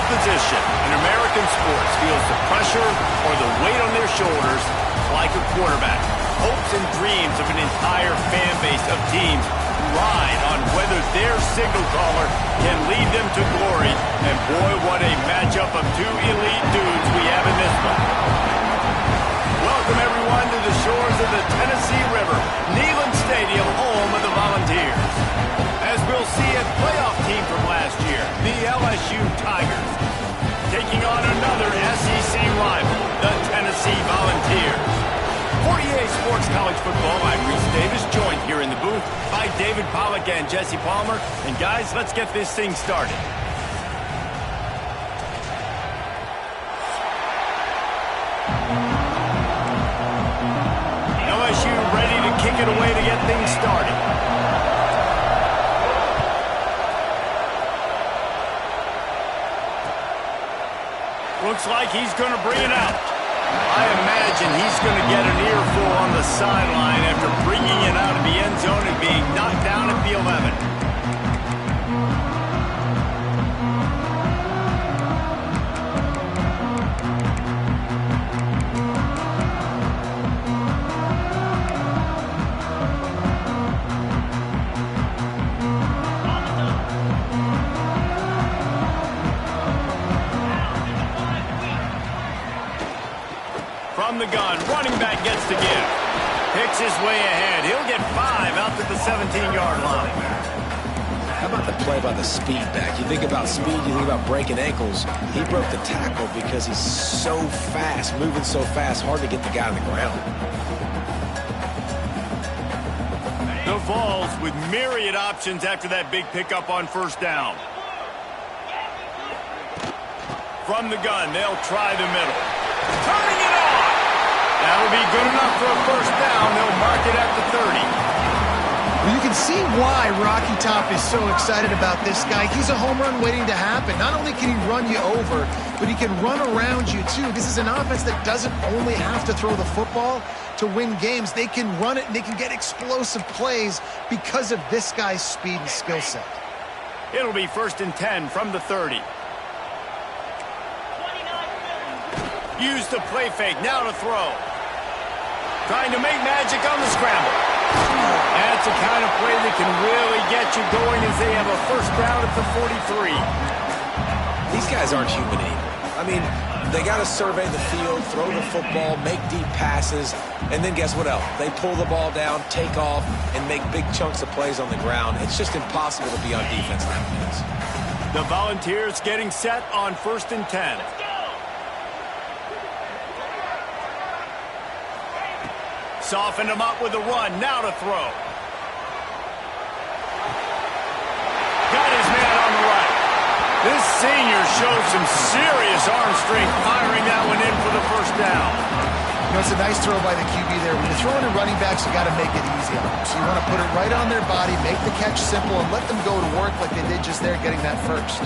position in American sports feels the pressure or the weight on their shoulders like a quarterback. Hopes and dreams of an entire fan base of teams ride on whether their signal caller can lead them to glory. And boy, what a matchup of two elite dudes we have in this one. Welcome everyone to the shores of the Tennessee River, Neyland Stadium, home of the Volunteers. As we'll see, a playoff team from last year, the LSU Tigers, taking on another SEC rival, the Tennessee Volunteers. 48 Sports College Football, I'm Reese Davis, joined here in the booth by David Pollack and Jesse Palmer. And guys, let's get this thing started. LSU ready to kick it away to get things started. Looks like he's going to bring it out. I imagine he's going to get an earful on the sideline after bringing it out of the end zone and being knocked down at the 11. From the gun, running back gets to give. Picks his way ahead. He'll get 5 out to the 17-yard line. How about the play by the speed back? You think about speed, you think about breaking ankles. He broke the tackle because he's so fast, moving so fast, hard to get the guy on the ground. The Vols with myriad options after that big pickup on first down. From the gun, they'll try the middle. Turning it on! That'll be good enough for a first down. They'll mark it at the 30. Well, you can see why Rocky Top is so excited about this guy. He's a home run waiting to happen. Not only can he run you over, but he can run around you too. This is an offense that doesn't only have to throw the football to win games. They can run it and they can get explosive plays because of this guy's speed and skill set. It'll be 1st and 10 from the 30. Use the play fake, now to throw. Trying to make magic on the scramble. That's the kind of play that can really get you going as they have a first down at the 43. These guys aren't human anymore. I mean, they got to survey the field, throw the football, make deep passes, and then guess what else? They pull the ball down, take off, and make big chunks of plays on the ground. It's just impossible to be on defense nowadays. The Volunteers getting set on 1st and 10. Softened him up with a run, now to throw. Got his man on the right. This senior showed some serious arm strength firing that one in for the first down. You know, it's a nice throw by the QB there. When you're throwing to running backs, you got to make it easy on them. So you want to put it right on their body, make the catch simple, and let them go to work like they did just there getting that first.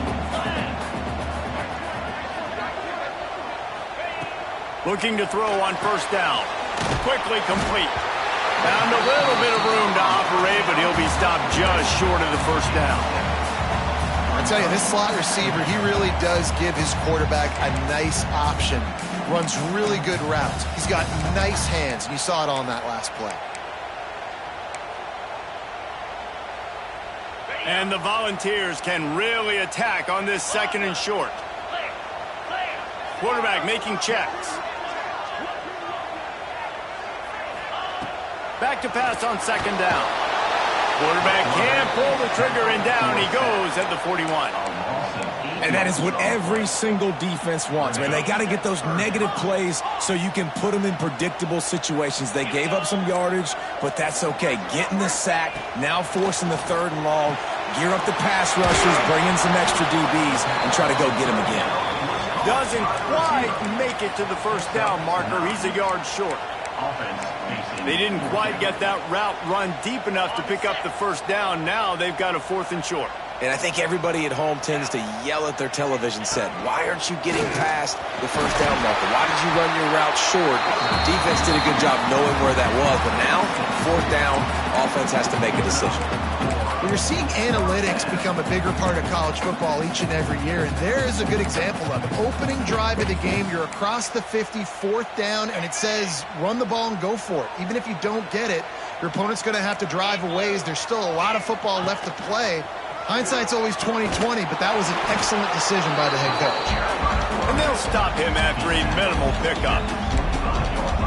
Looking to throw on first down. Quickly complete. Found a little bit of room to operate, but he'll be stopped just short of the first down. I tell you, this slot receiver, he really does give his quarterback a nice option. Runs really good routes. He's got nice hands, and you saw it on that last play. And the Volunteers can really attack on this 2nd and short. Quarterback making checks. Back to pass on 2nd down. Quarterback can't pull the trigger, and down he goes at the 41. And that is what every single defense wants, man. They got to get those negative plays so you can put them in predictable situations. They gave up some yardage, but that's okay. Getting the sack, now forcing the 3rd and long, gear up the pass rushers, bring in some extra DBs, and try to go get them again. Doesn't quite make it to the first down marker. He's a yard short. They didn't quite get that route run deep enough to pick up the first down. Now they've got a 4th and short. And I think everybody at home tends to yell at their television set, why aren't you getting past the first down marker? Why did you run your route short? Defense did a good job knowing where that was, but now, 4th down, offense has to make a decision. Well, you're seeing analytics become a bigger part of college football each and every year, and there is a good example of it. Opening drive of the game, you're across the 50, 4th down, and it says run the ball and go for it. Even if you don't get it, your opponent's going to have to drive a ways. There's still a lot of football left to play. Hindsight's always 20/20, but that was an excellent decision by the head coach. And they'll stop him after a minimal pickup.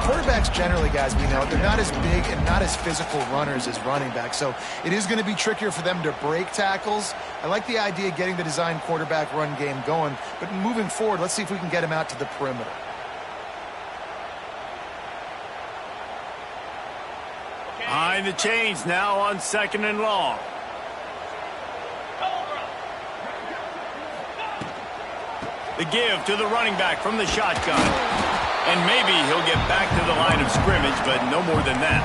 Quarterbacks generally, guys, we know, they're not as big and not as physical runners as running backs, so it is going to be trickier for them to break tackles. I like the idea of getting the design quarterback run game going, but moving forward, let's see if we can get him out to the perimeter. Behind the chains now on 2nd and long. The give to the running back from the shotgun. And maybe he'll get back to the line of scrimmage, but no more than that.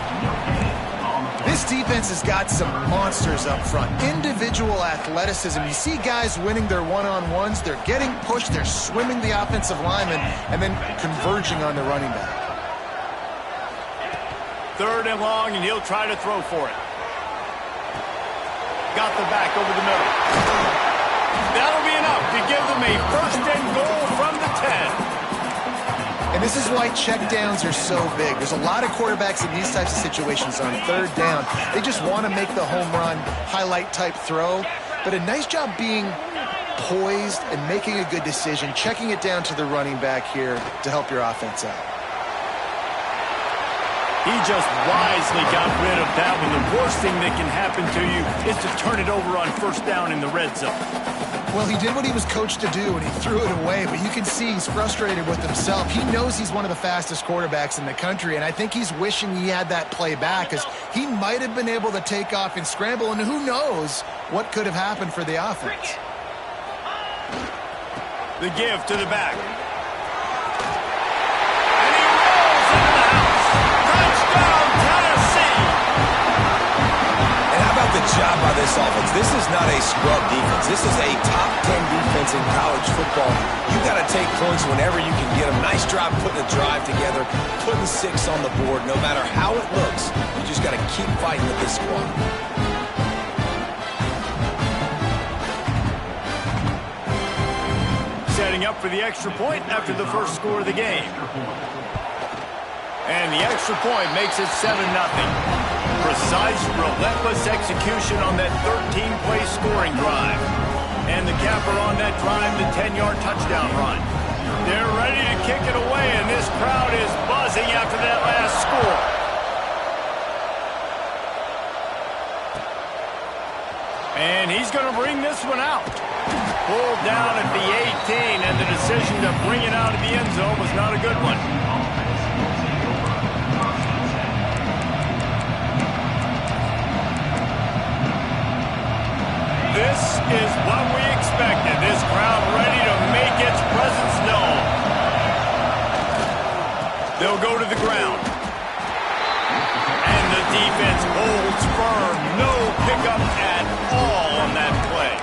This defense has got some monsters up front. Individual athleticism. You see guys winning their one-on-ones. They're getting pushed. They're swimming the offensive lineman and then converging on the running back. 3rd and long, and he'll try to throw for it. Got the back over the middle. That'll be enough to give them a 1st and goal from the 10. And this is why checkdowns are so big. There's a lot of quarterbacks in these types of situations on 3rd down. They just want to make the home run, highlight-type throw. But a nice job being poised and making a good decision, checking it down to the running back here to help your offense out. He just wisely got rid of that when the worst thing that can happen to you is to turn it over on 1st down in the red zone. Well, he did what he was coached to do, and he threw it away, but you can see he's frustrated with himself. He knows he's one of the fastest quarterbacks in the country, and I think he's wishing he had that play back, because he might have been able to take off and scramble, and who knows what could have happened for the offense. The give to the back. And he rolls into the house. Touchdown, Tennessee! And how about the job by this offense? This is not a scrub defense. This is a top 10 defense in college football. You got to take points whenever you can get them. Nice job putting a drive together, putting 6 on the board. No matter how it looks, you just got to keep fighting with this squad. Setting up for the extra point after the first score of the game. And the extra point makes it 7-0. Precise, relentless execution on that 13-play scoring drive. And the capper on that drive, the 10-yard touchdown run. They're ready to kick it away, and this crowd is buzzing after that last score. And he's going to bring this one out. Pulled down at the 18, and the decision to bring it out of the end zone was not a good one. This is what we expected. This crowd ready to make its presence known. They'll go to the ground. And the defense holds firm. No pickup at all on that play.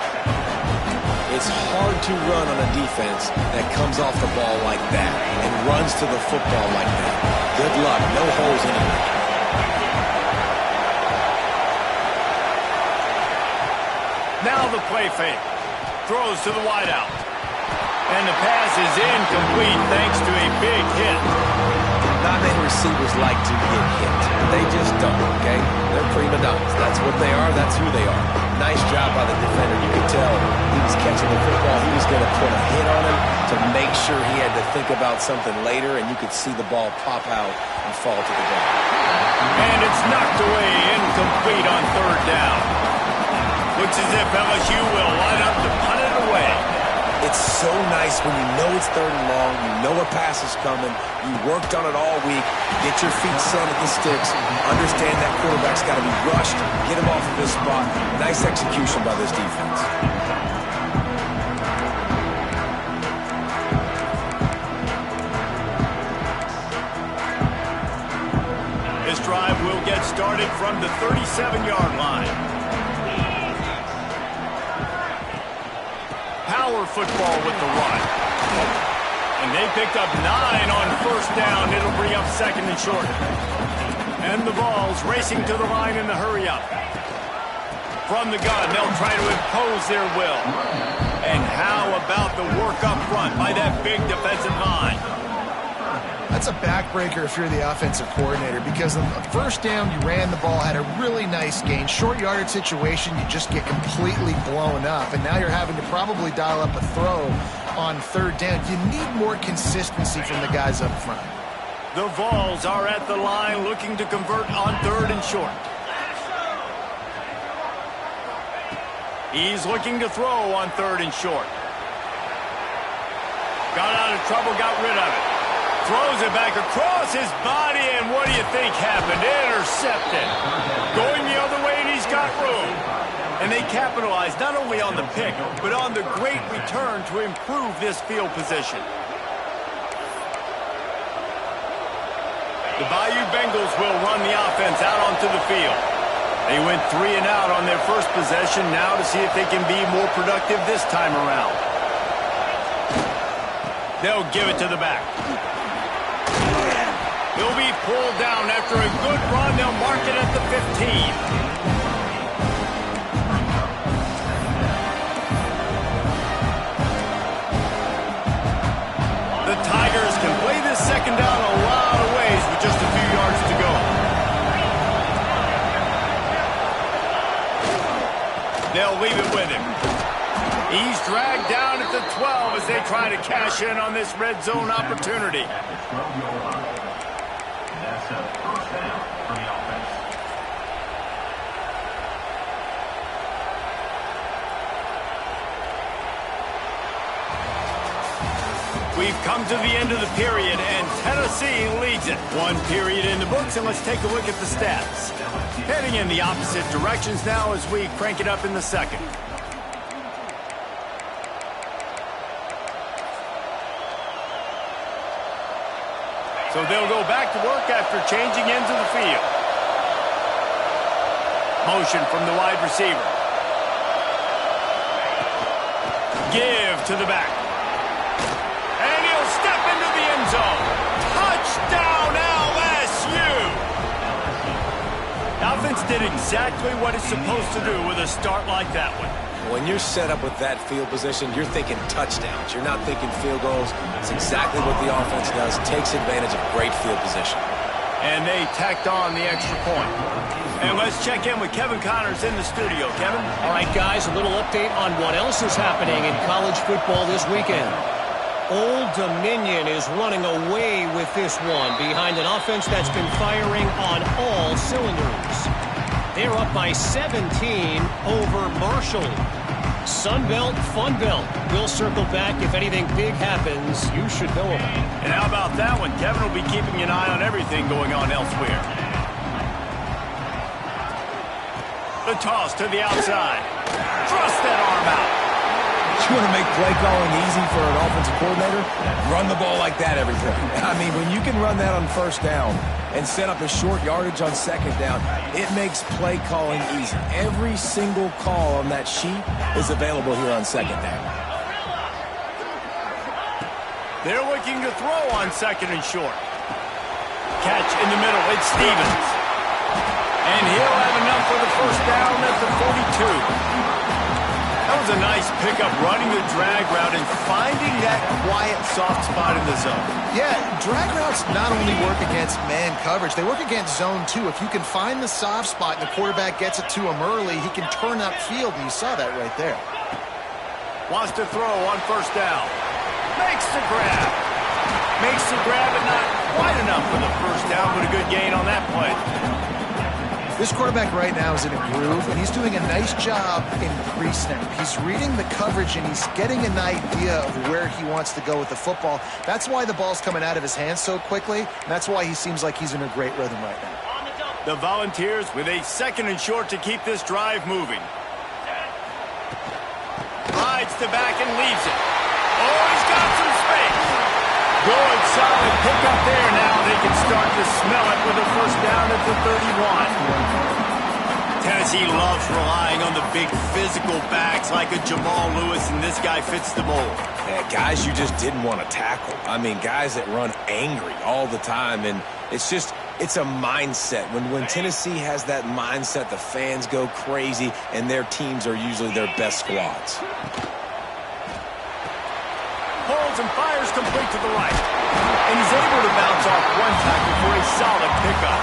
It's hard to run on a defense that comes off the ball like that and runs to the football like that. Good luck. No holes in it. Now the play fake. Throws to the wideout. And the pass is incomplete thanks to a big hit. Not many receivers like to get hit. They just don't, okay? They're prima donnas. That's what they are. That's who they are. Nice job by the defender. You could tell he was catching the football. He was going to put a hit on him to make sure he had to think about something later, and you could see the ball pop out and fall to the ground. And it's knocked away, incomplete on 3rd down. Looks as if LSU will line up to punt it away. It's so nice when you know it's 3rd and long, you know a pass is coming, you worked on it all week, get your feet set at the sticks, understand that quarterback's got to be rushed, get him off of this spot. Nice execution by this defense. This drive will get started from the 37-yard line. Power football with the run. And they picked up 9 on 1st down. It'll bring up 2nd and short. And the ball's racing to the line in the hurry up. From the gun, they'll try to impose their will. And how about the work up front by that big defensive line? That's a backbreaker if you're the offensive coordinator, because on the first down, you ran the ball, had a really nice gain. Short yardage situation, you just get completely blown up. And now you're having to probably dial up a throw on third down. You need more consistency from the guys up front. The Vols are at the line looking to convert on 3rd and short. He's looking to throw on 3rd and short. Got out of trouble, got rid of it. Throws it back across his body, and what do you think happened? Intercepted. Going the other way, and he's got room. And they capitalized not only on the pick, but on the great return to improve this field position. The Bayou Bengals will run the offense out onto the field. They went 3 and out on their first possession, now to see if they can be more productive this time around. They'll give it to the back. He'll be pulled down after a good run. They'll mark it at the 15. The Tigers can play this second down a lot of ways with just a few yards to go. They'll leave it with him. He's dragged down at the 12 as they try to cash in on this red zone opportunity. We've come to the end of the period, and Tennessee leads it. 1 period in the books, and let's take a look at the stats. Heading in the opposite directions now as we crank it up in the second. So they'll go back to work after changing ends of the field. Motion from the wide receiver. Give to the back. And he'll step into the end zone. Touchdown, LSU! The offense did exactly what it's supposed to do with a start like that one. When you're set up with that field position, you're thinking touchdowns. You're not thinking field goals. It's exactly what the offense does. Takes advantage of great field position. And they tacked on the extra point. And let's check in with Kevin Connors in the studio. Kevin? All right, guys, a little update on what else is happening in college football this weekend. Old Dominion is running away with this one behind an offense that's been firing on all cylinders. They're up by 17 over Marshall. Sunbelt, Funbelt. We'll circle back if anything big happens you should know about. And how about that one? Kevin will be keeping an eye on everything going on elsewhere. The toss to the outside. Thrust that arm out. You want to make play calling easy for an offensive coordinator? Run the ball like that every play. I mean, when you can run that on first down and set up a short yardage on second down, it makes play calling easy. Every single call on that sheet is available here on second down. They're looking to throw on 2nd and short. Catch in the middle. It's Stevens. And he'll have enough for the first down at the 42. That was a nice pickup, running the drag route and finding that quiet, soft spot in the zone. Yeah, drag routes not only work against man coverage, they work against zone too. If you can find the soft spot and the quarterback gets it to him early, he can turn upfield, and you saw that right there. Wants to throw on first down. Makes the grab. Makes the grab, and not quite enough for the first down, but a good gain on that play. This quarterback right now is in a groove, and he's doing a nice job in pre-snap. He's reading the coverage, and he's getting an idea of where he wants to go with the football. That's why the ball's coming out of his hands so quickly, and that's why he seems like he's in a great rhythm right now. The Volunteers with a 2nd and short to keep this drive moving. Rides to back and leaves it. Oh, he's got some space. Good, solid pickup there. Now they can start to smell it with a first down at the 31. Tennessee loves relying on the big physical backs like a Jamal Lewis, and this guy fits the mold. Yeah, guys you just didn't want to tackle. I mean, guys that run angry all the time, and it's just It's a mindset. When Tennessee has that mindset, the fans go crazy, and their teams are usually their best squads. Pulls and fires complete to the right. And he's able to bounce off one tackle for a solid pickup.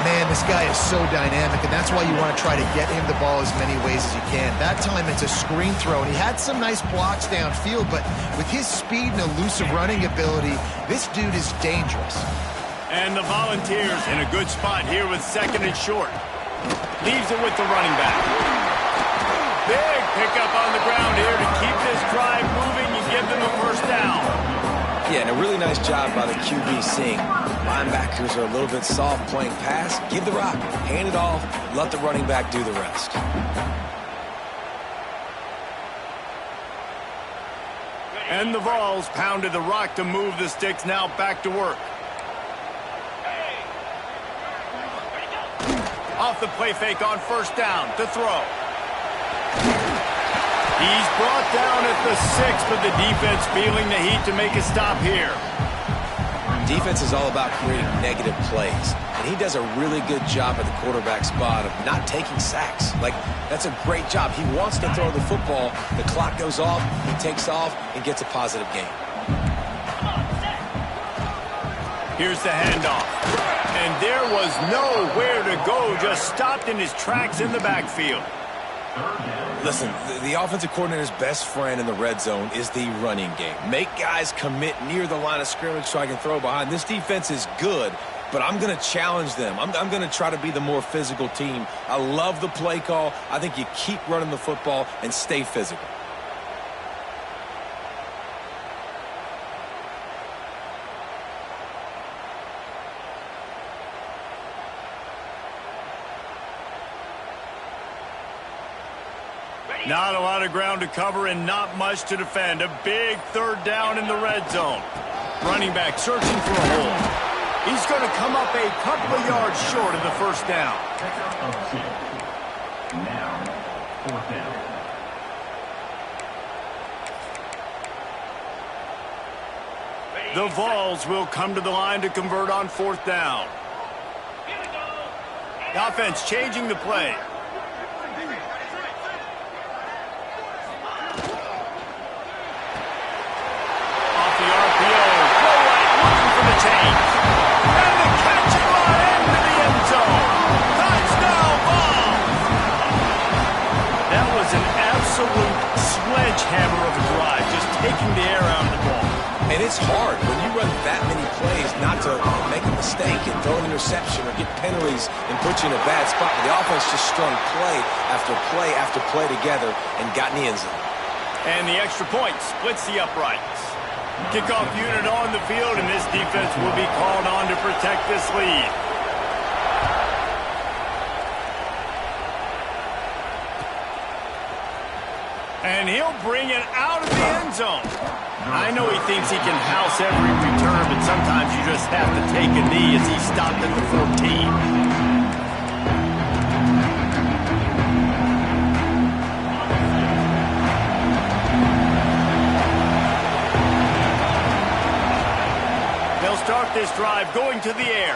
Man, this guy is so dynamic, and that's why you want to try to get him the ball as many ways as you can. That time it's a screen throw, and he had some nice blocks downfield, but with his speed and elusive running ability, this dude is dangerous. And the Volunteers in a good spot here with second and short. Leaves it with the running back. Big pickup on the ground here to keep this drive moving and give them a first down. Yeah, and a really nice job by the QB seeing linebackers are a little bit soft playing pass. Give the rock, hand it off, let the running back do the rest. And the Vols pounded the rock to move the sticks, now back to work. Off the play fake on first down to throw. He's brought down at the 6, but the defense feeling the heat to make a stop here. Defense is all about creating negative plays, and he does a really good job at the quarterback spot of not taking sacks. Like, that's a great job. He wants to throw the football. The clock goes off, he takes off, and gets a positive gain. Here's the handoff. And there was nowhere to go, just stopped in his tracks in the backfield. Listen, the offensive coordinator's best friend in the red zone is the running game. Make guys commit near the line of scrimmage so I can throw behind. This defense is good, but I'm going to challenge them. I'm going to try to be the more physical team. I love the play call. I think you keep running the football and stay physical. Not a lot of ground to cover and not much to defend. A big third down in the red zone. Running back searching for a hole. He's going to come up a couple of yards short of the first down. Now, fourth down. The Vols will come to the line to convert on fourth down. The offense changing the play. Sledgehammer of a drive, just taking the air out of the ball. And it's hard when you run that many plays not to make a mistake and throw an interception or get penalties and put you in a bad spot. But the offense just strung play after play after play together and got in the end zone. And the extra point splits the uprights. Kickoff unit on the field, and this defense will be called on to protect this lead. And he'll bring it out of the end zone. I know he thinks he can house every return, but sometimes you just have to take a knee as he stopped at the 14. They'll start this drive going to the air.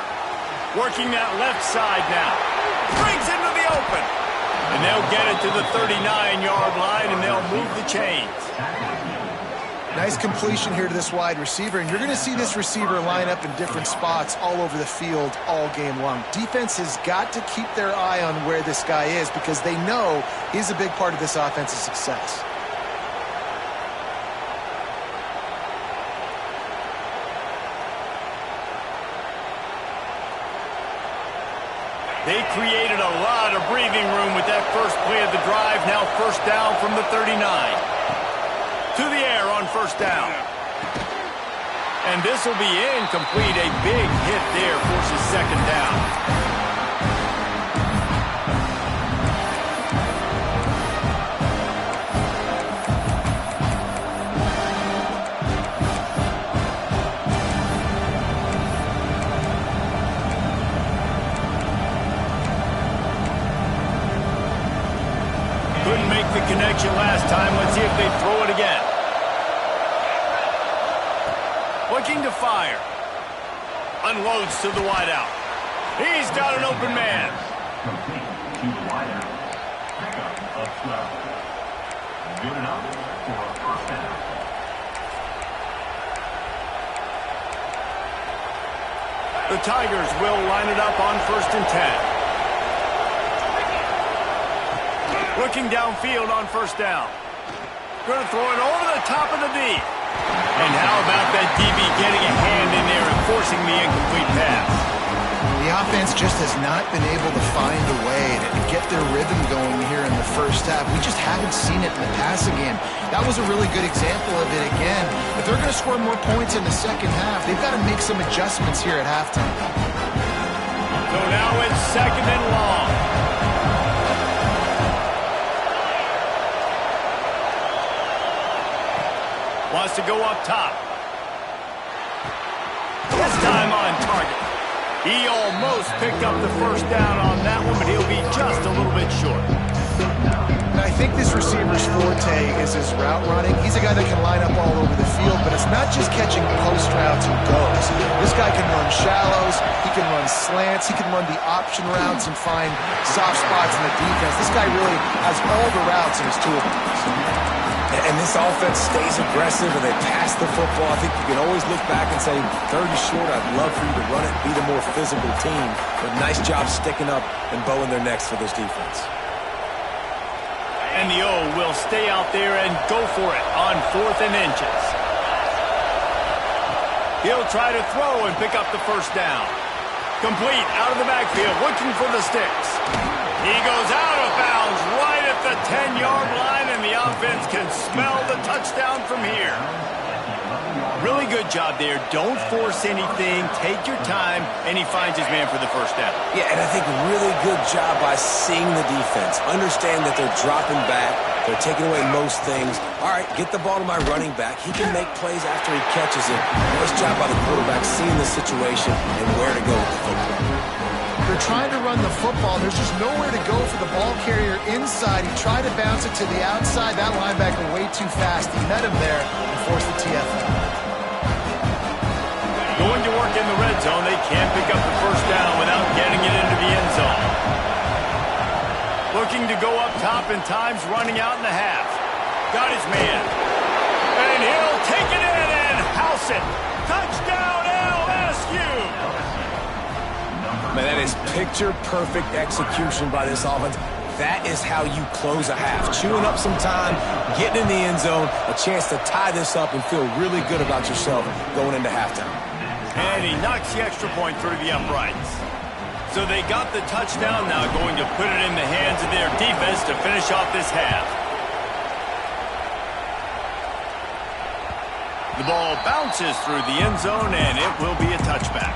Working that left side now. Brings into the open. And they'll get it to the 39-yard line, and they'll move the chains. Nice completion here to this wide receiver, and you're going to see this receiver line up in different spots all over the field all game long. Defense has got to keep their eye on where this guy is because they know he's a big part of this offense's success. They created a lot of breathing room with that first play of the drive. Now first down from the 39. To the air on first down. And this will be incomplete. A big hit there forces second down. The connection last time. Let's see if they throw it again. Looking to fire. Unloads to the wideout. He's got an open man. Complete to the wideout. Pickup of 12. Good enough for a first down. The Tigers will line it up on 1st and 10. Looking downfield on 1st down. Going to throw it over the top of the D. And how about that DB getting a hand in there and forcing the incomplete pass? The offense just has not been able to find a way to get their rhythm going here in the first half. We just haven't seen it in the passing game. That was a really good example of it again. If they're going to score more points in the second half, they've got to make some adjustments here at halftime. So now it's 2nd and long. Wants to go up top. This time on target. He almost picked up the first down on that one, but he'll be just a little bit short. And I think this receiver's forte is his route running. He's a guy that can line up all over the field, but it's not just catching post routes and goes. This guy can run shallows, he can run slants, he can run the option routes and find soft spots in the defense. This guy really has all the routes in his toolbox. And this offense stays aggressive and they pass the football. I think you can always look back and say, 30 short, I'd love for you to run it, be the more physical team. But nice job sticking up and bowing their necks for this defense. And the O will stay out there and go for it on 4th and inches. He'll try to throw and pick up the first down. Complete out of the backfield, looking for the sticks. He goes out of bounds right at the 10-yard line, and the offense can smell the touchdown from here. Really good job there. Don't force anything. Take your time, and he finds his man for the first down. Yeah, and I think really good job by seeing the defense. Understand that they're dropping back. They're taking away most things. All right, get the ball to my running back. He can make plays after he catches it. Nice job by the quarterback seeing the situation and where to go with the football. They're trying to run the football. There's just nowhere to go for the ball carrier inside. He tried to bounce it to the outside. That linebacker way too fast. He met him there and forced the TFL. Going to work in the red zone. They can't pick up the first down without getting it into the end zone. Looking to go up top, and time's running out in the half. Got his man. And he'll take it in and house it. Touchdown LSU! Man, that is picture-perfect execution by this offense. That is how you close a half. Chewing up some time, getting in the end zone, a chance to tie this up and feel really good about yourself going into halftime. And he knocks the extra point through the uprights. So they got the touchdown, now going to put it in the hands of their defense to finish off this half. The ball bounces through the end zone, and it will be a touchback.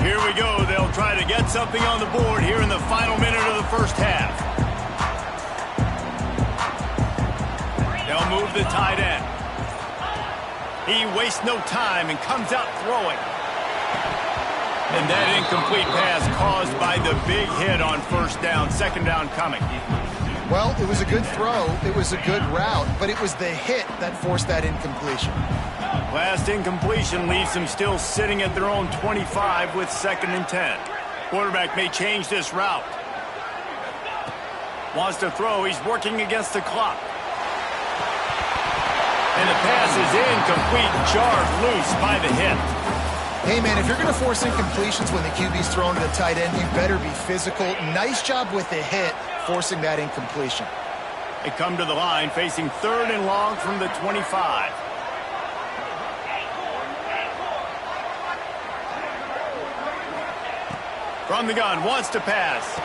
Here we go. They'll try to get something on the board here in the final minute of the first half. They'll move the tight end. He wastes no time and comes out throwing. And that incomplete pass caused by the big hit on first down. 2nd down coming. Well, it was a good throw. It was a good route, but it was the hit that forced that incompletion. Last incompletion leaves them still sitting at their own 25 with 2nd and 10. Quarterback may change this route. Wants to throw. He's working against the clock. And the pass is incomplete, jarred loose by the hit. Hey, man, if you're going to force incompletions when the QB's thrown to the tight end, you better be physical. Nice job with the hit, forcing that incompletion. They come to the line, facing 3rd and long from the 25. From the gun, wants to pass.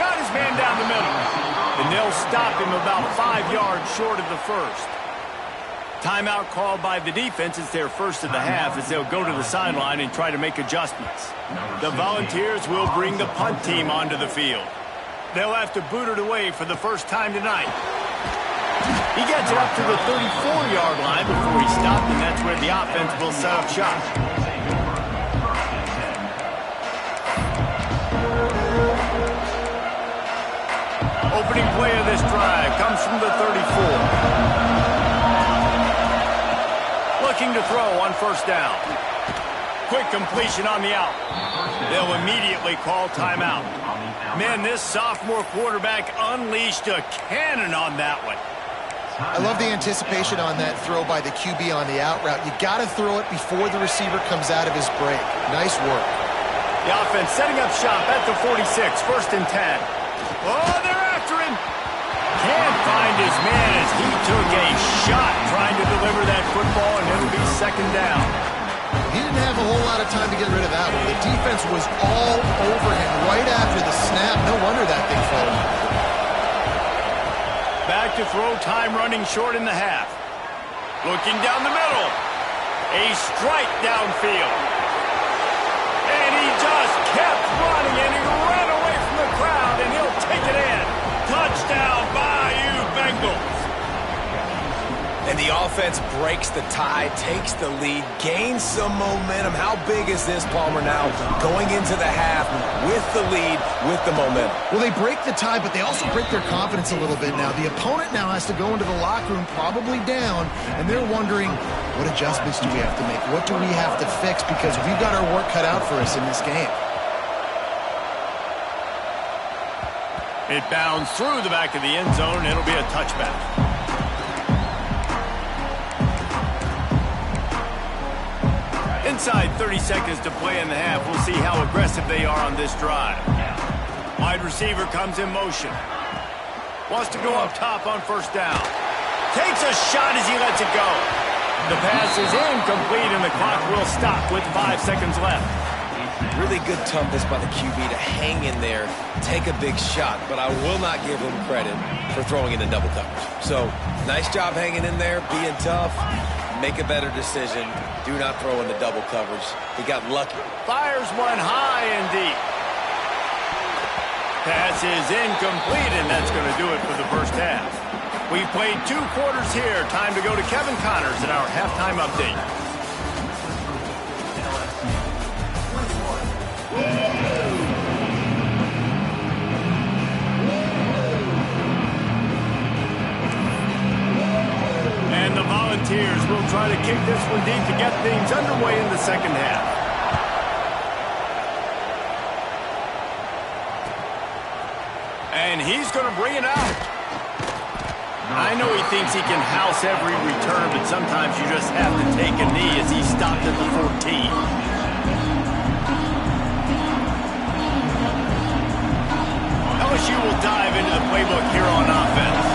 Got his man down the middle. And they'll stop him about 5 yards short of the first. Timeout called by the defense. It's their first of the half as they'll go to the sideline and try to make adjustments. The Volunteers will bring the punt team onto the field. They'll have to boot it away for the first time tonight. He gets it up to the 34-yard line before he stopped, and that's where the offense will set up shop. Opening play of this drive comes from the 34. Looking to throw on first down. Quick completion on the out. They'll immediately call timeout. Man, this sophomore quarterback unleashed a cannon on that one. I love the anticipation on that throw by the QB on the out route. You got to throw it before the receiver comes out of his break. Nice work. The offense setting up shop at the 46, first and 10. Oh, they're after him. Can't find his man as he took a shot trying to deliver that football, and it'll be second down. He didn't have a whole lot of time to get rid of that one. The defense was all over him right after the snap. No wonder that thing fell. Back to throw, time running short in the half. Looking down the middle. A strike downfield. And he just kept running, and he ran away from the crowd, and he'll take it in. Touchdown, Bayou Bengals. And the offense breaks the tie, takes the lead, gains some momentum. How big is this, Palmer, now going into the half with the lead, with the momentum? Well, they break the tie, but they also break their confidence a little bit now. The opponent now has to go into the locker room probably down, and they're wondering, what adjustments do we have to make? What do we have to fix? Because we've got our work cut out for us in this game. It bounds through the back of the end zone. It'll be a touchback. Inside 30 seconds to play in the half. We'll see how aggressive they are on this drive. Wide receiver comes in motion. Wants to go up top on first down. Takes a shot as he lets it go. The pass is incomplete, and the clock will stop with 5 seconds left. Really good toughness by the QB to hang in there, take a big shot, but I will not give him credit for throwing into double coverage. So, nice job hanging in there, being tough, make a better decision. Do not throw into double coverage. He got lucky. Fires one high and deep. Pass is incomplete, and that's going to do it for the first half. We've played 2 quarters here. Time to go to Kevin Connors in our halftime update. And the Volunteers will try to kick this one deep to get things underway in the second half. And he's going to bring it out. I know he thinks he can house every return, but sometimes you just have to take a knee as he stopped at the 14. LSU will dive into the playbook here on offense.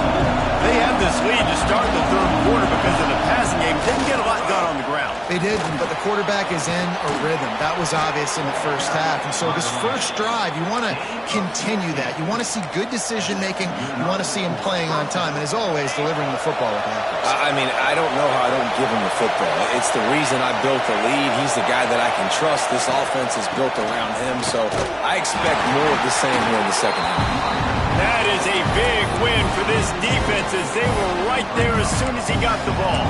They had this lead to start the third quarter because of the passing game. Didn't get a lot done on the ground. They didn't, but the quarterback is in a rhythm. That was obvious in the first half. And so this first drive, you want to continue that. You want to see good decision-making. You want to see him playing on time. And as always, delivering the football with accuracy. I mean, I don't know how I don't give him the football. It's the reason I built the lead. He's the guy that I can trust. This offense is built around him. So I expect more of the same here in the second half. That is a big win for this defense as they were right there as soon as he got the ball.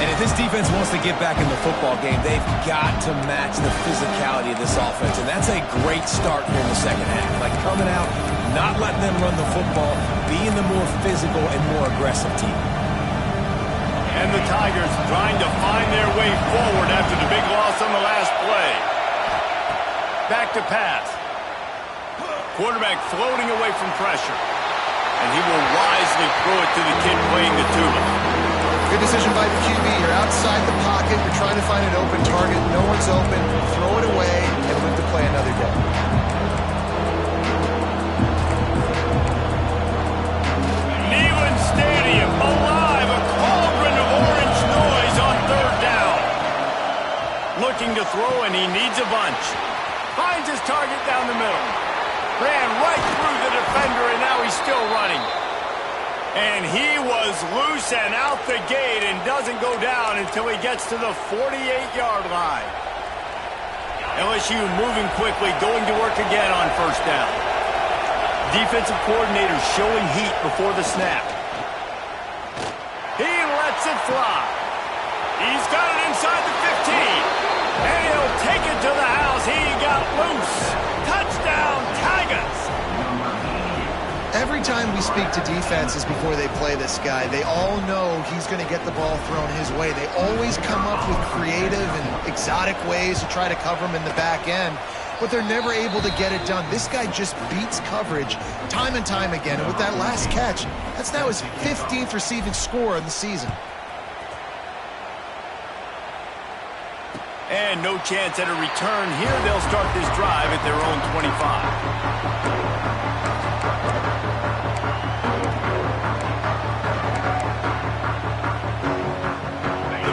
And if this defense wants to get back in the football game, they've got to match the physicality of this offense. And that's a great start here in the second half. Like coming out, not letting them run the football, being the more physical and more aggressive team. And the Tigers trying to find their way forward after the big loss on the last play. Back to pass. Quarterback floating away from pressure. And he will wisely throw it to the kid playing the tuba. Good decision by the QB. You're outside the pocket. You're trying to find an open target. No one's open. Throw it away and live to play another day. Neyland Stadium alive. A cauldron of orange noise on third down. Looking to throw, and he needs a bunch. Finds his target down the middle. Ran right through the defender, and now he's still running. And he was loose and out the gate and doesn't go down until he gets to the 48-yard line. LSU moving quickly, going to work again on first down. Defensive coordinator showing heat before the snap. He lets it fly. He's got it inside the 15. And he'll take it to the house. He got loose. Touchdown, Tigers. Every time we speak to defenses before they play this guy, they all know he's going to get the ball thrown his way. They always come up with creative and exotic ways to try to cover him in the back end, but they're never able to get it done. This guy just beats coverage time and time again, and with that last catch, that's now his 15th receiving score of the season. And no chance at a return here. They'll start this drive at their own 25.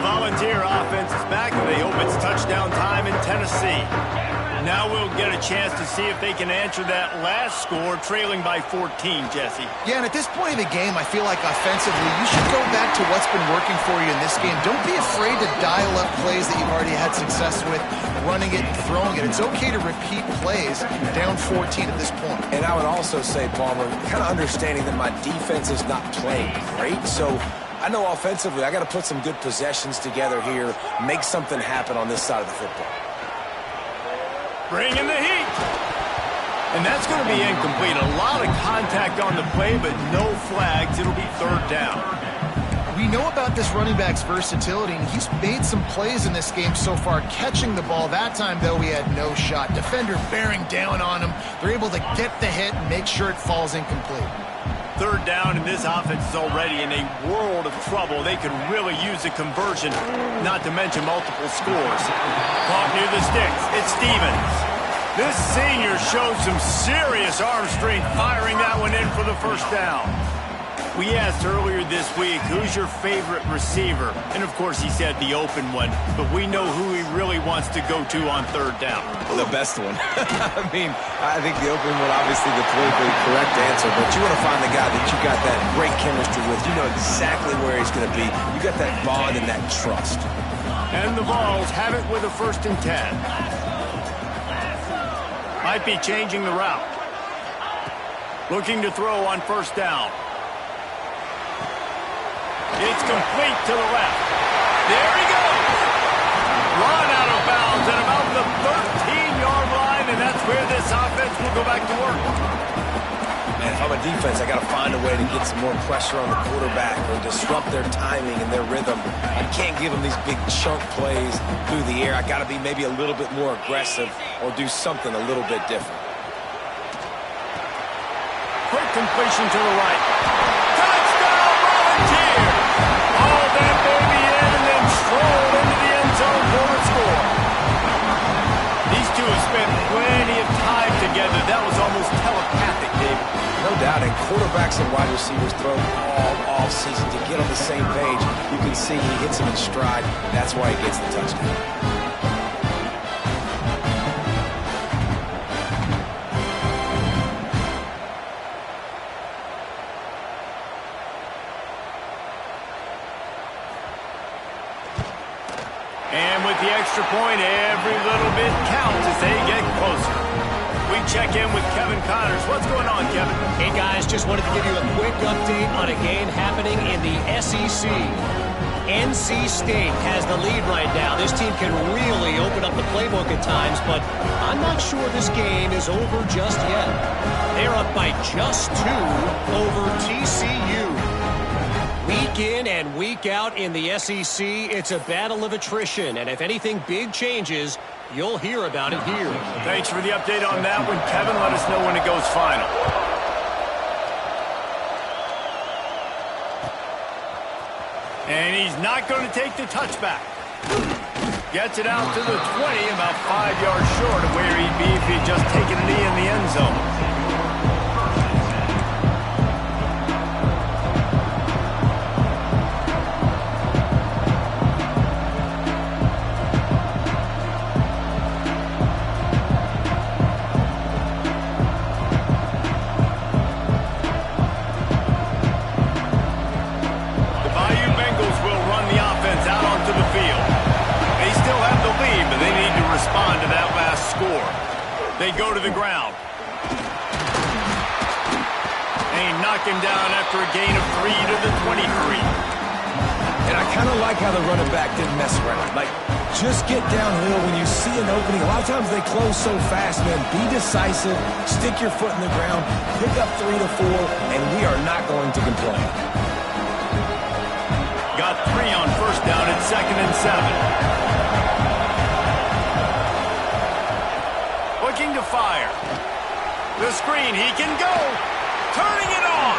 Volunteer offense is back, and they hope it's touchdown time in Tennessee. Now we'll get a chance to see if they can answer that last score, trailing by 14, Jesse. Yeah, and at this point of the game, I feel like offensively, you should go back to what's been working for you in this game. Don't be afraid to dial up plays that you've already had success with, running it and throwing it. It's okay to repeat plays down 14 at this point. And I would also say, Palmer, kind of understanding that my defense is not playing great, so I know offensively I got to put some good possessions together here, make something happen on this side of the football. Bring in the heat. And that's going to be incomplete. A lot of contact on the play, but no flags. It'll be third down. We know about this running back's versatility, and he's made some plays in this game so far, catching the ball. That time, though, he had no shot. Defender bearing down on him. They're able to get the hit and make sure it falls incomplete. Third down, and this offense is already in a world of trouble. They could really use a conversion, not to mention multiple scores. Caught near the sticks. It's Stevens. This senior showed some serious arm strength firing that one in for the first down. We asked earlier this week, who's your favorite receiver? And, of course, he said the open one. But we know who he really wants to go to on third down. The best one. I think the open one, obviously the politically correct answer, but you want to find the guy that you got that great chemistry with. You know exactly where he's going to be. You got that bond and that trust. And the Vols have it with a 1st and 10. Might be changing the route. Looking to throw on 1st down. It's complete to the left. There he goes. Run out of bounds at about the 13-yard line, and that's where this offense will go back to work. Man, if I'm a defense, I got to find a way to get some more pressure on the quarterback or disrupt their timing and their rhythm. I can't give them these big chunk plays through the air. I got to be maybe a little bit more aggressive or do something a little bit different. Quick completion to the right. Touchdown, Volunteers! All that baby in and then stroll into the end zone for the score. These two have spent plenty of time together. That was almost telepathic, David. No doubt, and quarterbacks and wide receivers throw all off-season to get on the same page. You can see he hits them in stride. That's why he gets the touchdown. And with the extra point, every little bit counts as they get closer. We check in with Kevin Connors. What's going on, Kevin? Hey, guys, just wanted to give you a quick update on a game happening in the SEC. NC State has the lead right now. This team can really open up the playbook at times, but I'm not sure this game is over just yet. They're up by just 2 over TCU. Week in and week out in the SEC, it's a battle of attrition, and if anything big changes, you'll hear about it here. Thanks for the update on that one, Kevin. Let us know when it goes final. And he's not going to take the touchback. Gets it out to the 20, about 5 yards short of where he'd be if he'd just taken a knee in the end zone. They go to the ground. They knock him down after a gain of 3 to the 23. And I kind of like how the running back didn't mess around. Like, Just get downhill when you see an opening. A lot of times they close so fast, man. Be decisive, stick your foot in the ground, pick up 3 to 4, and we are not going to complain. Got 3 on first down at 2nd and 7. Looking to fire. The screen, he can go. Turning it on.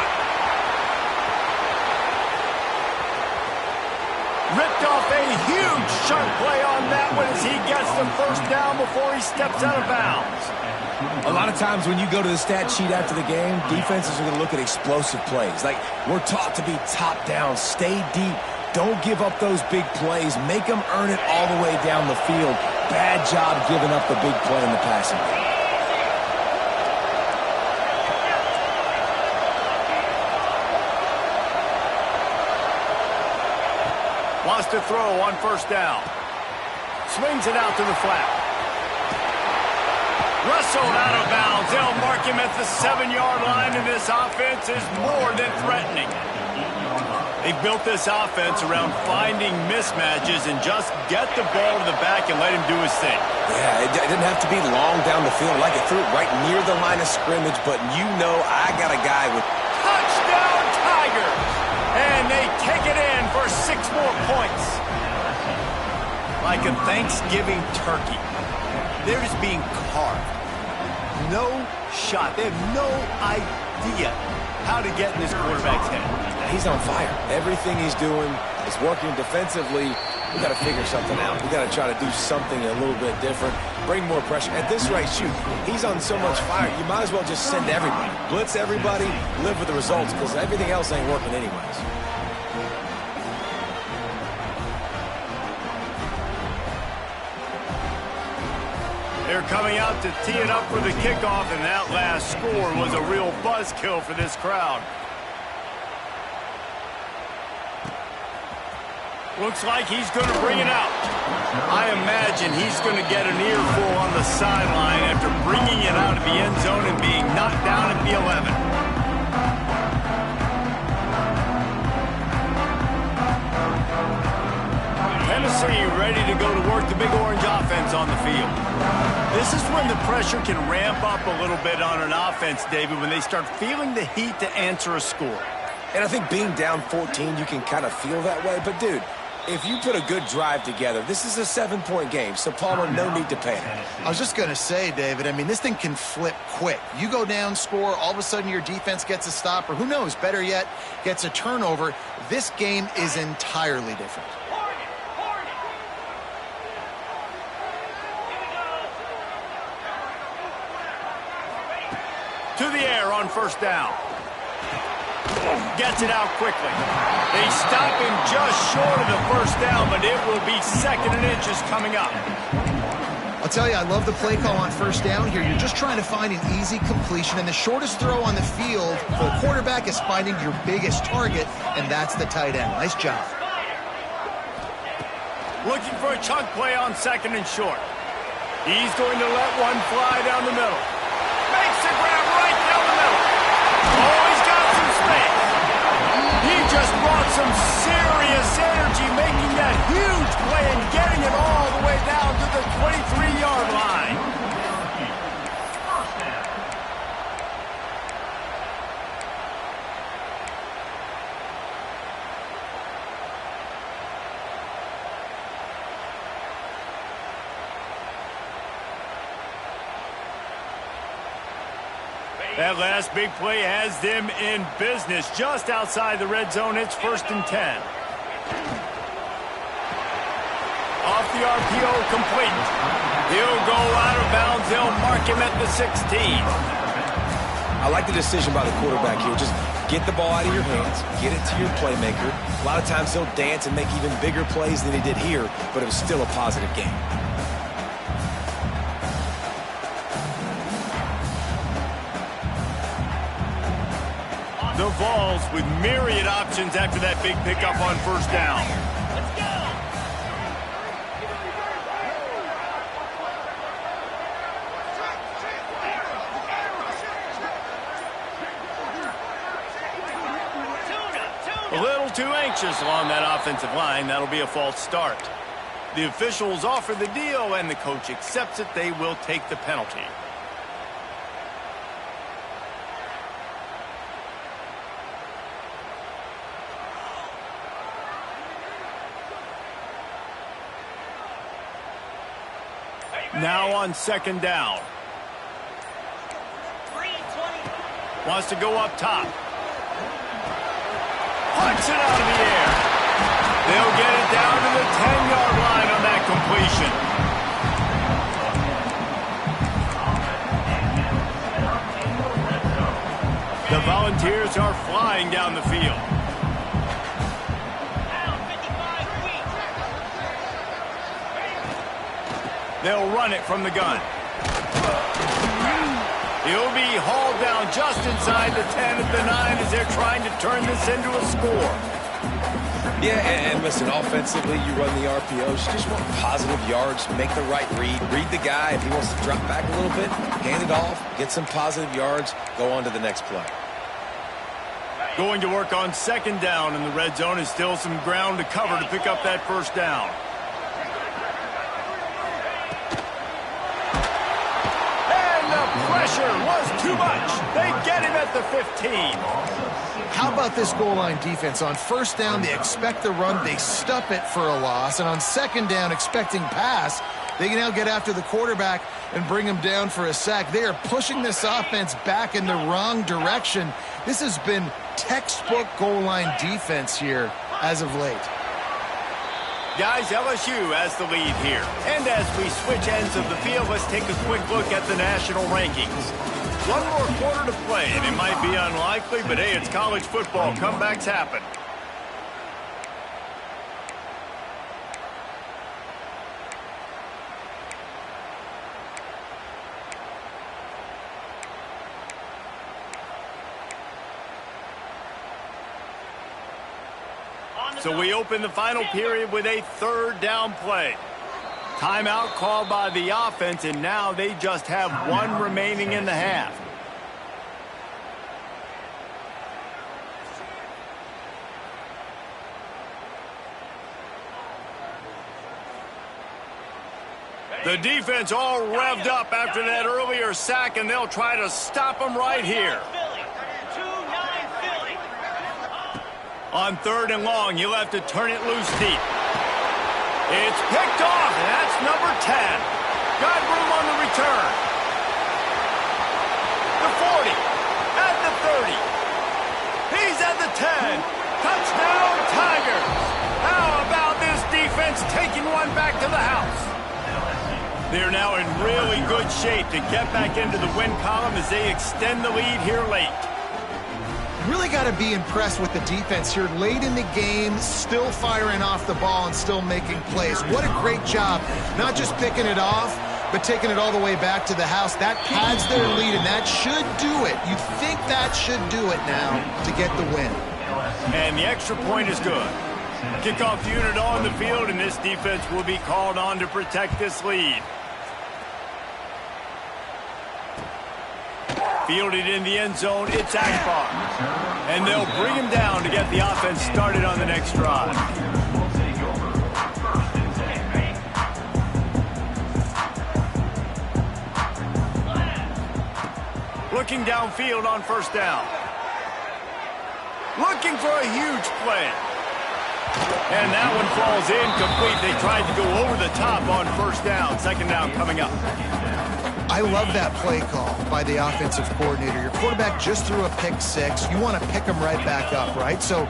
Ripped off a huge sharp play on that one as he gets the first down before he steps out of bounds. A lot of times when you go to the stat sheet after the game, defenses are going to look at explosive plays. Like, we're taught to be top down, stay deep, don't give up those big plays, make them earn it all the way down the field. Bad job giving up the big play in the passing game. Wants to throw on first down. Swings it out to the flat. Wrestled out of bounds. They'll mark him at the 7-yard line, and this offense is more than threatening. They built this offense around finding mismatches and just get the ball to the back and let him do his thing. Yeah, it didn't have to be long down the field. Like it threw it right near the line of scrimmage, but you know I got a guy with... Touchdown, Tigers! And they take it in for 6 more points. Like a Thanksgiving turkey, they're just being carved. No shot. They have no idea how to get in this quarterback's head. He's on fire. Everything he's doing is working defensively. We got to figure something out. We got to try to do something a little bit different. Bring more pressure. At this rate, shoot, he's on so much fire. You might as well just send everybody. Blitz everybody, live with the results, because everything else ain't working anyways. They're coming out to tee it up for the kickoff, and that last score was a real buzzkill for this crowd. Looks like he's going to bring it out. I imagine he's going to get an earful on the sideline after bringing it out of the end zone and being knocked down at the 11. Tennessee ready to go to work the Big Orange offense on the field. This is when the pressure can ramp up a little bit on an offense, David, when they start feeling the heat to answer a score. And I think being down 14, you can kind of feel that way. But, dude, if you put a good drive together, this is a 7-point game, so Palmer, no need to panic. I was just going to say, David, I mean, this thing can flip quick. You go down, score, all of a sudden your defense gets a stop, or who knows, better yet, gets a turnover. This game is entirely different. To the air on first down. Gets it out quickly. They stop him just short of the first down, but it will be 2nd and inches coming up. I'll tell you, I love the play call on first down here. You're just trying to find an easy completion, and the shortest throw on the field for a quarterback is finding your biggest target, and that's the tight end. Nice job. Looking for a chunk play on 2nd and short. He's going to let one fly down the middle. Makes the grab right down the middle. Oh, he's got some space. He just brought some serious energy, making that huge play and getting it all the way down to the 23-yard line. That last big play has them in business just outside the red zone. It's 1st and 10. Off the RPO, complete. He'll go out of bounds. They'll mark him at the 16. I like the decision by the quarterback here. Just get the ball out of your hands, get it to your playmaker. A lot of times he'll dance and make even bigger plays than he did here, but it was still a positive game. The Vols with myriad options after that big pickup on first down. Let's go! A little too anxious along that offensive line. That'll be a false start. The officials offer the deal, and the coach accepts it. They will take the penalty. Now on second down. Wants to go up top. Punts it out of the air. They'll get it down to the 10-yard line on that completion. The Volunteers are flying down the field. They'll run it from the gun. He'll be hauled down just inside the 10 at the 9 as they're trying to turn this into a score. Yeah, and listen, offensively, you run the RPOs. You just want positive yards, make the right read the guy. If he wants to drop back a little bit, hand it off, get some positive yards, go on to the next play. Going to work on second down, and the red zone is still some ground to cover to pick up that first down. Pressure was too much. They get him at the 15. How about this goal line defense? On first down, they expect the run. They stuff it for a loss. And on second down, expecting pass, they can now get after the quarterback and bring him down for a sack. They are pushing this offense back in the wrong direction. This has been textbook goal line defense here as of late. Guys, LSU has the lead here. And as we switch ends of the field, let's take a quick look at the national rankings. One more quarter to play, and it might be unlikely, but hey, it's college football. Comebacks happen. So we open the final period with a third down play. Timeout called by the offense, and now they just have one remaining in the half. The defense all revved up after that earlier sack, and they'll try to stop them right here. On third and long, you'll have to turn it loose deep. It's picked off, and that's number 10. Got room on the return. The 40, at the 30. He's at the 10. Touchdown, Tigers. How about this defense taking one back to the house? They're now in really good shape to get back into the win column as they extend the lead here late. Really got to be impressed with the defense here late in the game, still firing off the ball and still making plays. What a great job, not just picking it off, but taking it all the way back to the house. That pads their lead, and that should do it. You'd think that should do it now to get the win. And the extra point is good. Kickoff unit on the field, and this defense will be called on to protect this lead. Fielded in the end zone, it's Akbar. And they'll bring him down to get the offense started on the next drive. Looking downfield on first down. Looking for a huge play. And that one falls incomplete. They tried to go over the top on first down. Second down coming up. I love that play call by the offensive coordinator. Your quarterback just threw a pick six. You want to pick him right back up, right? So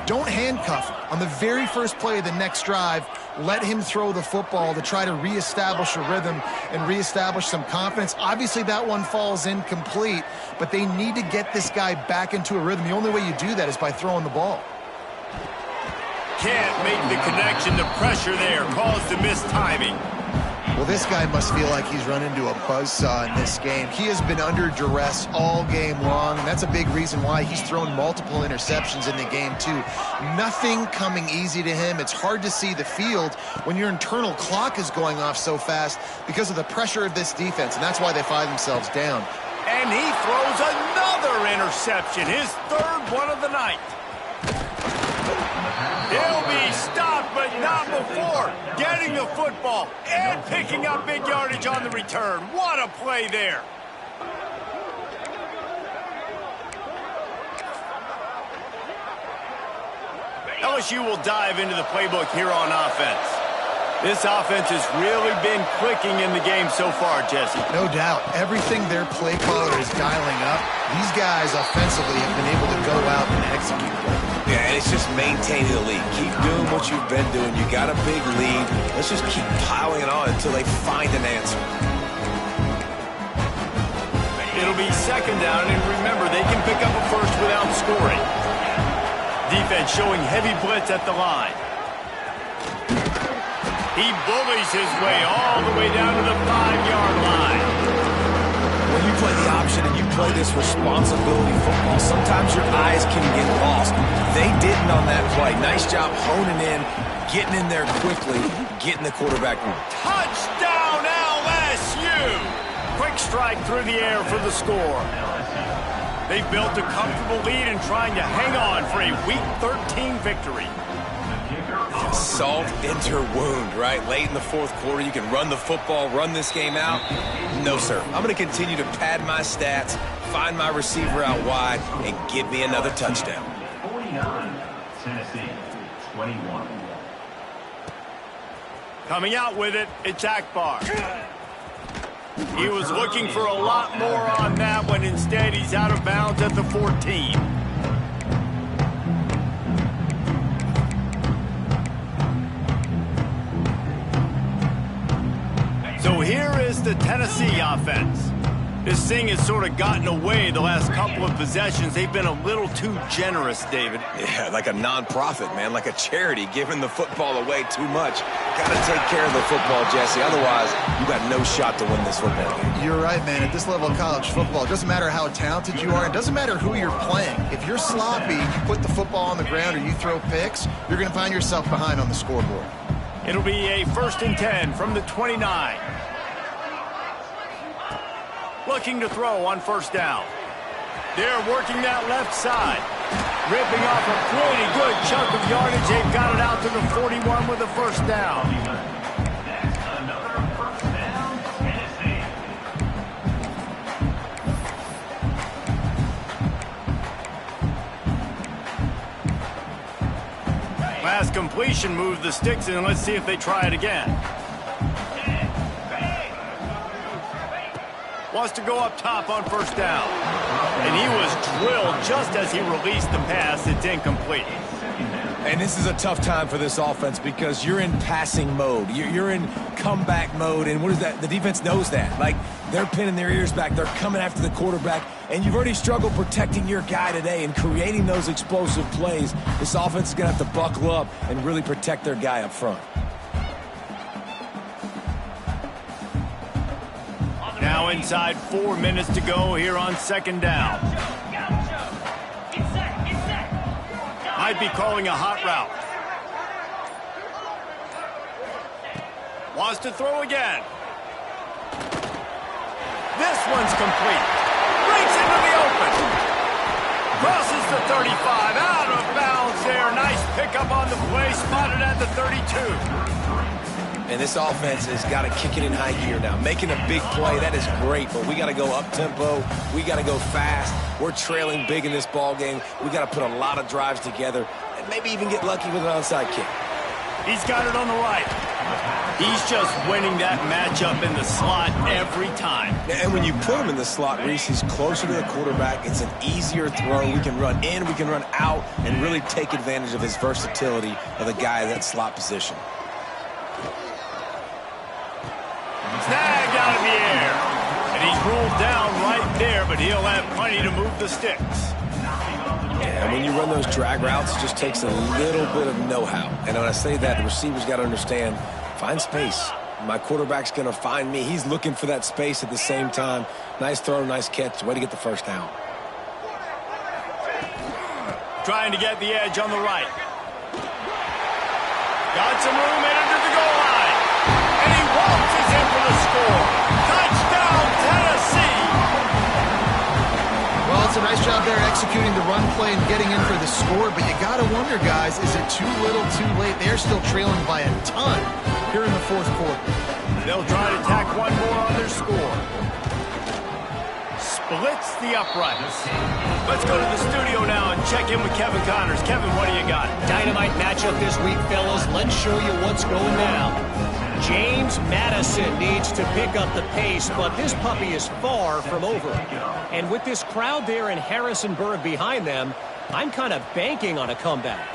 don't handcuff him. On the very first play of the next drive, let him throw the football to try to reestablish a rhythm and reestablish some confidence. Obviously, that one falls incomplete, but they need to get this guy back into a rhythm. The only way you do that is by throwing the ball. Can't make the connection. The pressure there caused the missed timing. Well, this guy must feel like he's run into a buzzsaw in this game. He has been under duress all game long, and that's a big reason why he's thrown multiple interceptions in the game, too. Nothing coming easy to him. It's hard to see the field when your internal clock is going off so fast because of the pressure of this defense, and that's why they find themselves down. And he throws another interception, his third one of the night. He'll be stopped, but not before getting the football and picking up big yardage on the return. What a play there. LSU will dive into the playbook here on offense. This offense has really been clicking in the game so far, Jesse. No doubt. Everything their play caller is dialing up, these guys offensively have been able to go out and execute. Yeah, and it's just maintaining the lead. Keep doing what you've been doing. You got a big lead. Let's just keep piling it on until they find an answer. It'll be second down, and remember, they can pick up a first without scoring. Defense showing heavy blitz at the line. He bullies his way all the way down to the 5-yard line. When you play the option and you play this responsibility football, sometimes your eyes can get lost. They didn't on that play. Nice job honing in, getting in there quickly, getting the quarterback moving. Touchdown, LSU! Quick strike through the air for the score. They've built a comfortable lead and trying to hang on for a Week 13 victory. Salt into her wound, right? Late in the fourth quarter, you can run the football, run this game out. No, sir. I'm going to continue to pad my stats, find my receiver out wide, and get me another touchdown. 49, Tennessee, 21. Coming out with it, it's Akbar. He was looking for a lot more on that one. Instead, he's out of bounds at the 14. So here is the Tennessee offense. This thing has sort of gotten away the last couple of possessions. They've been a little too generous, David. Yeah, like a non-profit, man, like a charity, giving the football away too much. Got to take care of the football, Jesse. Otherwise, you got no shot to win this football game. You're right, man. At this level of college football, it doesn't matter how talented you are. It doesn't matter who you're playing. If you're sloppy, you put the football on the ground or you throw picks, you're going to find yourself behind on the scoreboard. It'll be a 1st and 10 from the 29. Looking to throw on 1st down. They're working that left side. Ripping off a pretty good chunk of yardage. They've got it out to the 41 with a 1st down. Another 1st down, Tennessee. Last completion moved the sticks in. Let's see if they try it again. Wants to go up top on 1st down. And he was drilled just as he released the pass. It's incomplete. And this is a tough time for this offense because you're in passing mode. You're in comeback mode. And what is that? The defense knows that. Like, they're pinning their ears back. They're coming after the quarterback. And you've already struggled protecting your guy today and creating those explosive plays. This offense is going to have to buckle up and really protect their guy up front. Now inside 4 minutes to go here on 2nd down. Might be calling a hot route. Wants to throw again. This one's complete. Breaks into the open. Crosses the 35. Out of bounds there. Nice pickup on the play. Spotted at the 32. And this offense has got to kick it in high gear now. Making a big play, that is great, but we got to go up-tempo. We got to go fast. We're trailing big in this ball game. We got to put a lot of drives together and maybe even get lucky with an onside kick. He's got it on the right. He's just winning that matchup in the slot every time. And when you put him in the slot, Reese, he's closer to the quarterback. It's an easier throw. We can run in, we can run out, and really take advantage of his versatility of the guy in that slot position. Snagged out of the air. And he's ruled down right there, but he'll have plenty to move the sticks. And when you run those drag routes, it just takes a little bit of know-how. And when I say that, the receiver's got to understand, find space. My quarterback's going to find me. He's looking for that space at the same time. Nice throw, nice catch. Way to get the 1st down. Trying to get the edge on the right. Got some room in under the goal line. And he waltzes in for the score. Touchdown, Tennessee! Well, it's a nice nice job there executing the run play and getting in for the score, but you got to wonder, guys, is it too little, too late? They're still trailing by a ton here in the fourth quarter. They'll try to tack one more on their score. Splits the uprights. Let's go to the studio now and check in with Kevin Connors. Kevin, what do you got? Dynamite matchup this week, fellas. Let's show you what's going down. James Madison needs to pick up the pace, but this puppy is far from over. And with this crowd there in Harrisonburg behind them, I'm kind of banking on a comeback.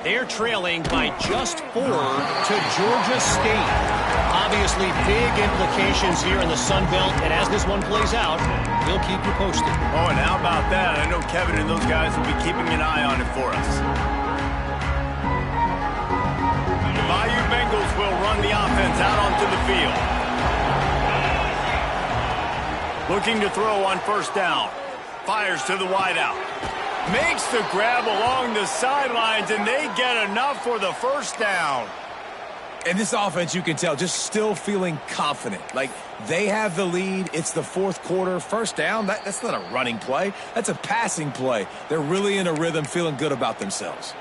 They're trailing by just 4 to Georgia State. Obviously, big implications here in the Sun Belt, and as this one plays out, we'll keep you posted. Oh, and how about that? I know Kevin and those guys will be keeping an eye on it for us. The Bayou Bengals will run the offense out onto the field. Looking to throw on first down. Fires to the wideout. Makes the grab along the sidelines, and they get enough for the first down. And this offense, you can tell, just still feeling confident. Like, they have the lead. It's the fourth quarter. First down, that's not a running play. That's a passing play. They're really in a rhythm, feeling good about themselves.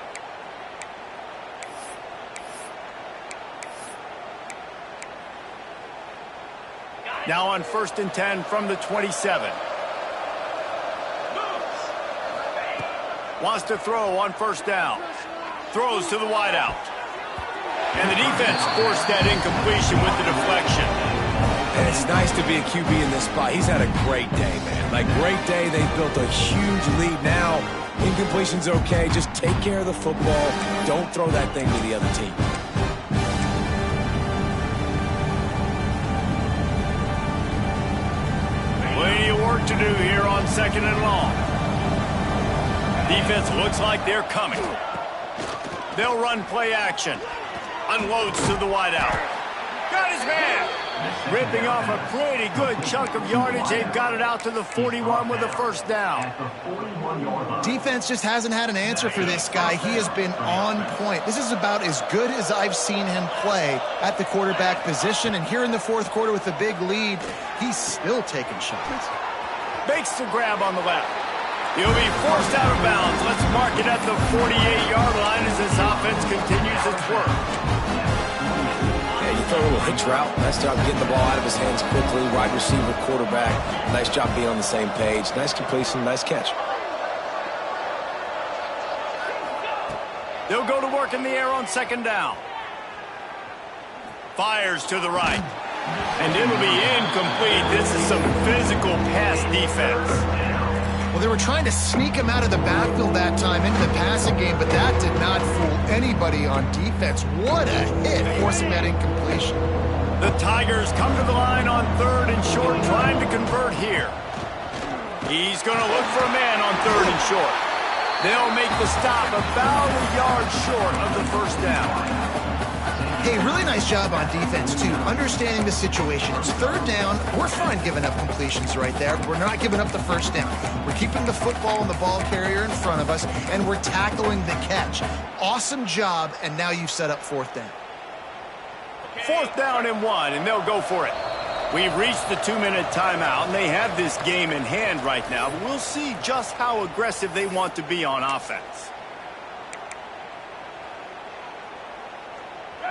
Now on 1st and 10 from the 27. Wants to throw on first down. Throws to the wideout. And the defense forced that incompletion with the deflection. And it's nice to be a QB in this spot. He's had a great day, man. Like, great day. They've built a huge lead now. Incompletion's okay. Just take care of the football. Don't throw that thing to the other team. Plenty of work to do here on 2nd and long. Defense looks like they're coming. They'll run play action. Unloads to the wideout. Got his man. Ripping off a pretty good chunk of yardage. They've got it out to the 41 with a first down. Defense just hasn't had an answer for this guy. He has been on point. This is about as good as I've seen him play at the quarterback position. And here in the fourth quarter with a big lead, he's still taking shots. Makes the grab on the left. He'll be forced out of bounds. Let's mark it at the 48-yard line as this offense continues its work. Yeah, you throw a little hitch route. Nice job getting the ball out of his hands quickly. Wide receiver, quarterback. Nice job being on the same page. Nice completion, nice catch. They'll go to work in the air on 2nd down. Fires to the right. And it'll be incomplete. This is some physical pass defense. Well, they were trying to sneak him out of the backfield that time into the passing game, but that did not fool anybody on defense. What a hit, forcing that incompletion. The Tigers come to the line on 3rd and short, trying to convert here. He's going to look for a man on 3rd and short. They'll make the stop about a yard short of the first down. Hey, really nice job on defense, too, understanding the situation. It's 3rd down. We're fine giving up completions right there. We're not giving up the first down. We're keeping the football and the ball carrier in front of us, and we're tackling the catch. Awesome job, and now you've set up 4th down. 4th down and 1, and they'll go for it. We've reached the 2-minute timeout, and they have this game in hand right now. But we'll see just how aggressive they want to be on offense.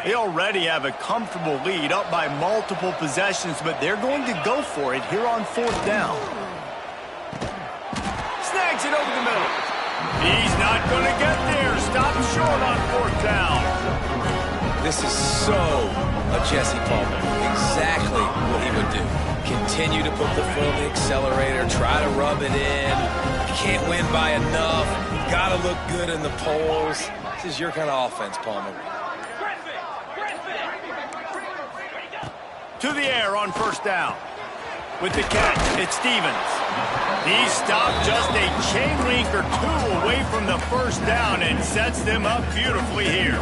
They already have a comfortable lead, up by multiple possessions, but they're going to go for it here on 4th down. Snags it over the middle. He's not going to get there. Stop short on 4th down. This is so a Jesse Palmer. Exactly what he would do. Continue to put the foot on the accelerator, try to rub it in. Can't win by enough. Got to look good in the polls. This is your kind of offense, Palmer. To the air on 1st down. With the catch, it's Stevens. He stopped just a chain link or 2 away from the first down and sets them up beautifully here.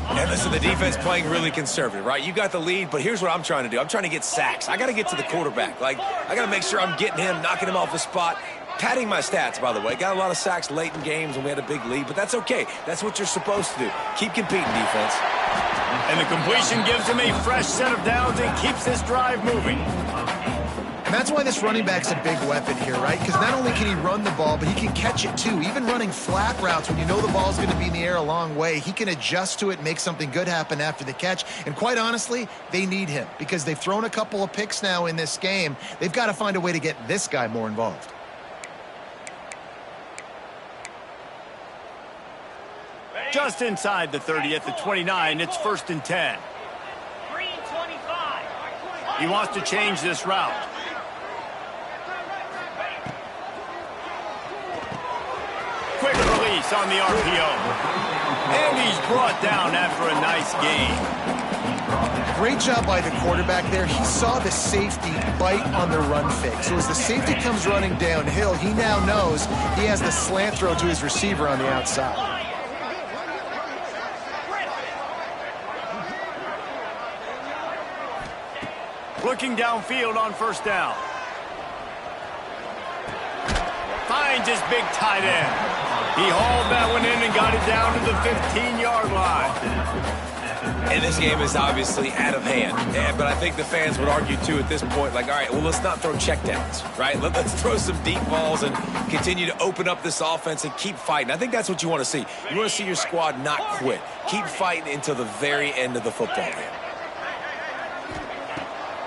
And listen, the defense playing really conservative, right? You got the lead, but here's what I'm trying to do. I'm trying to get sacks. I got to get to the quarterback. Like, I got to make sure I'm getting him, knocking him off the spot. Padding my stats, by the way. Got a lot of sacks late in games when we had a big lead, but that's okay. That's what you're supposed to do. Keep competing, defense. And the completion gives him a fresh set of downs and keeps this drive moving. And that's why this running back's a big weapon here, right? Because not only can he run the ball, but he can catch it too. Even running flat routes when you know the ball's going to be in the air a long way, he can adjust to it, make something good happen after the catch. And quite honestly, they need him because they've thrown a couple of picks now in this game. They've got to find a way to get this guy more involved. Just inside the 30 at the 29, it's 1st and 10. He wants to change this route. Quick release on the RPO. And he's brought down after a nice gain. Great job by the quarterback there. He saw the safety bite on the run fake. So as the safety comes running downhill, he now knows he has the slant throw to his receiver on the outside. Looking downfield on 1st down. Finds his big tight end. He hauled that one in and got it down to the 15-yard line. And this game is obviously out of hand. But I think the fans would argue, too, at this point, like, all right, well, let's not throw checkdowns, right? Let's throw some deep balls and continue to open up this offense and keep fighting. I think that's what you want to see. You want to see your squad not quit. Keep fighting until the very end of the football game.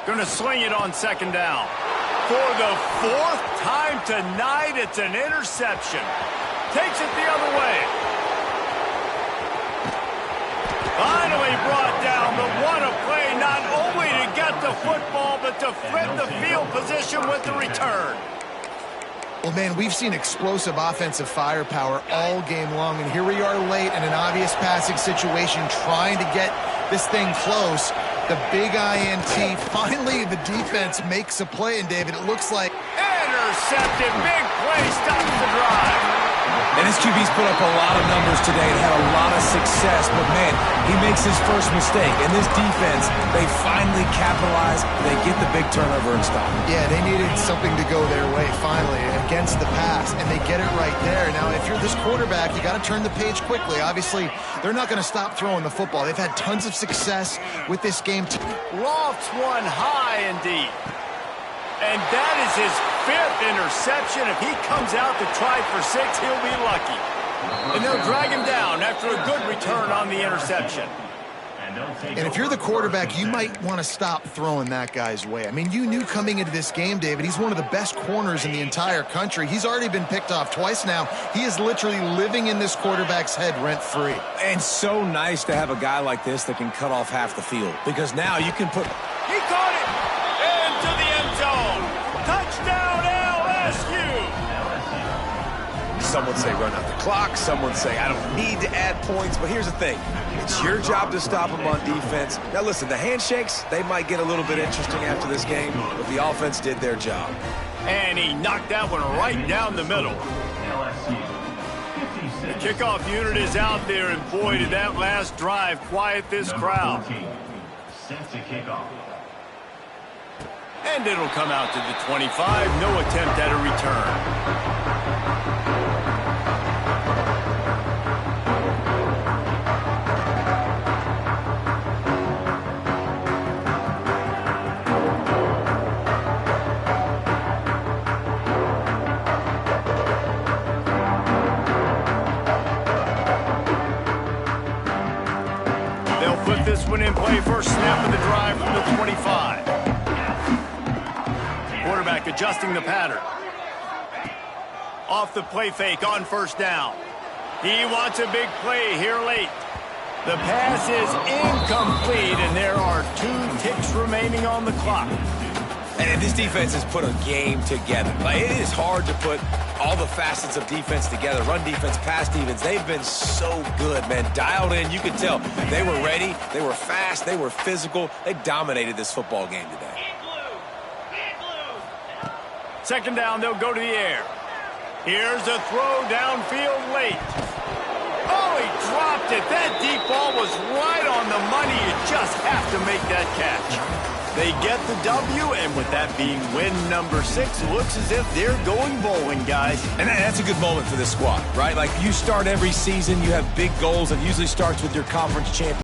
Going to sling it on 2nd down. For the 4th time tonight, it's an interception. Takes it the other way. Finally brought down, but what a play, not only to get the football, but to flip the field position with the return. Well, man, we've seen explosive offensive firepower all game long, and here we are late in an obvious passing situation trying to get this thing close. The big INT. Finally, the defense makes a play, and David, it looks like... Intercepted. Big play. Stops the drive. And his QB's put up a lot of numbers today and had a lot of success, but, man, he makes his first mistake. And this defense, they finally capitalize. They get the big turnover and stop. Yeah, they needed something to go their way, finally, against the pass, and they get it right there. Now, if you're this quarterback, you got to turn the page quickly. Obviously, they're not going to stop throwing the football. They've had tons of success with this game. Lofts one high and deep. And that is his 5th interception. If he comes out to try for 6, he'll be lucky. And they'll drag him down after a good return on the interception. And if you're the quarterback, you might want to stop throwing that guy's way. I mean, you knew coming into this game, David, he's one of the best corners in the entire country. He's already been picked off twice now. He is literally living in this quarterback's head rent-free. And so nice to have a guy like this that can cut off half the field, because now you can put... He caught it! Into the end zone! Touchdown, LSU! Some would say run out the clock. Some would say I don't need to add points. But here's the thing. It's your job to stop them on defense. Now, listen, the handshakes, they might get a little bit interesting after this game, but the offense did their job. And he knocked that one right down the middle. The kickoff unit is out there, and boy, did that last drive quiet this crowd. Set to kick off. And it'll come out to the 25. No attempt at a return. They'll put this one in play. First snap of the drive from the 25. Quarterback adjusting the pattern. Off the play fake on 1st down. He wants a big play here late. The pass is incomplete, and there are 2 ticks remaining on the clock. And this defense has put a game together. Like, it is hard to put all the facets of defense together. Run defense, pass defense. They've been so good, man. Dialed in. You could tell they were ready. They were fast. They were physical. They dominated this football game today. 2nd down, they'll go to the air. Here's a throw downfield late. Oh, he dropped it. That deep ball was right on the money. You just have to make that catch. They get the W, and with that being win number 6, looks as if they're going bowling, guys. And that's a good moment for this squad, right? Like, you start every season, you have big goals. It usually starts with your conference championship.